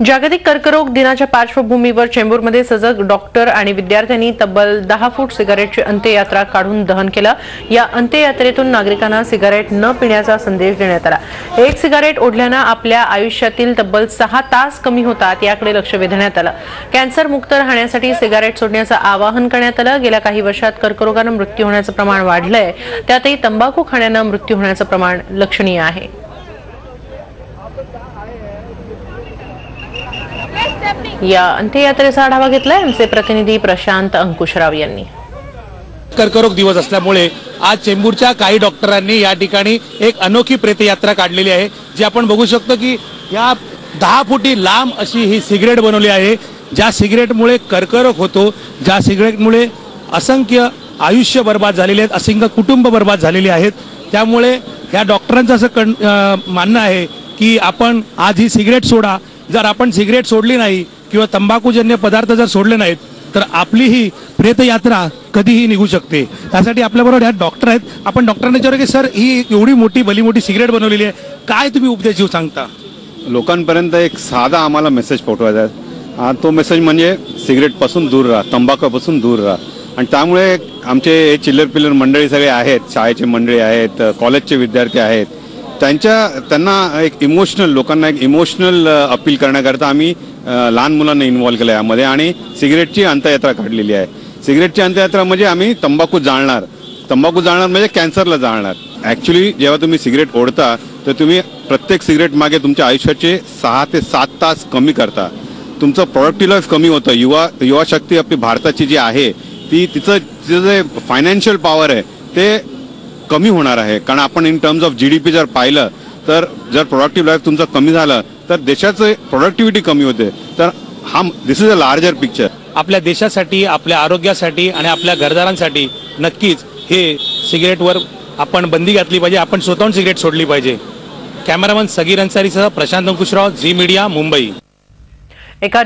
जागतिक कर्करोग दिनाच्या पार्श्वभूमीवर चेंबूरमध्ये सजग डॉक्टर आणि विद्यार्थ्यांनी तब्बल 10 फूट सिगारेटची अंत्ययात्रा काढून दहन केलं। या अंत्ययात्रेतून नागरिकांना सिगारेट न पिण्याचा संदेश देण्यात आला। एक सिगारेट ओढल्याने आपल्या आयुष्यातील तब्बल 6 तास कमी होतात याकडे लक्ष वेधण्यात आलं। कॅन्सर मुक्त राहण्यासाठी सिगारेट सोडण्याचं आवाहन करण्यात आलं। गेल्या काही वर्षात कर्करोगाने मृत्यू होण्याचं प्रमाण वाढलंय, त्यातही तंबाखू खाण्याने मृत्यू होण्याचं प्रमाण लक्षणीय आहे। या अंत्ययात्रेचा आढावा घेतलाय आमचे प्रतिनिधी प्रशांत अंकुशराव यांनी। कर्करोग दिवस असल्यामुळे आज चेंबूरच्या काही डॉक्टरांनी या ठिकाणी एक अनोखी प्रेतयात्रा काढलेली आहे, जी आपण बघू शकतो की या 10 फुटी लांब अशी ही सिगरेट बनवली आहे। ज्या सिगरेटमुळे कर्करोग होतो, ज्या सिगरेटमुळे असंख्य आयुष्य बर्बाद झालेले आहेत, असंख्य कुटुंब बर्बाद झालेली आहेत। त्यामुळे या डॉक्टरांचं असं मानणं आहे की आपण आज ही सिगरेट सोडा। जर आपण सिगरेट सोडली नाही किंवा तंबाखूजन्य पदार्थ जर सोडले नाहीत तर आपली ही प्रेतयात्रा कधीही निघू शकते। त्यासाठी आपल्याबरोबर या डॉक्टर आहेत। आपण डॉक्टरांना विचारू की सर, ही एवढी मोठी भली मोठी सिगरेट बनवलेली आहे, काय तुम्ही उपदेश देऊ सांगता? लोकांपर्यंत एक साधा आम्हाला मेसेज पोहोचवायचा आहे। तो मेसेज म्हणजे सिगरेटपासून दूर राहा, तंबाखूपासून दूर राहा। आणि त्यामुळे आमचे चिल्लर पिल्लर मंडळी सगळे आहेत, शाळेचे मंडळी आहेत, कॉलेजचे विद्यार्थी आहेत, त्यांना एक इमोशनल, लोकांना एक इमोशनल अपील करण्याकरता आम्ही लहान मुलांना इन्व्हॉल्व केलं यामध्ये आणि सिगरेटची अंत्ययात्रा काढलेली आहे। सिगरेटची अंत्ययात्रा म्हणजे आम्ही तंबाखू जाळणार म्हणजे कॅन्सरला जाळणार। ॲक्च्युली जेव्हा तुम्ही सिगरेट ओढता तर तुम्ही प्रत्येक सिगरेट मागे तुमच्या आयुष्याचे 6 ते 7 तास कमी करता। तुमचं प्रोडक्टिव्ह लाईफ कमी होतं। युवा शक्ती आपली भारताची जी आहे ती तिचं जे फायनान्शियल पॉवर आहे ते कमी होणार आहे। कारण आपण इन टर्म्स ऑफ GDP जर पाहिलं तर जर प्रोडक्टिव्ह लाईफ तुमचं कमी झालं तर देशाचं प्रोडक्टिव्हिटी कमी होते। तर दिस इज अ लार्जर पिक्चर। आपल्या देशासाठी, आपल्या आरोग्यासाठी आणि आपल्या घरदारांसाठी नक्कीच हे सिगरेटवर आपण बंदी घातली पाहिजे। आपण स्वतःहून सिगरेट सोडली पाहिजे। कॅमेरामन सगीर अन्सारीसह प्रशांत अंकुशराव, झी मीडिया, मुंबई। एका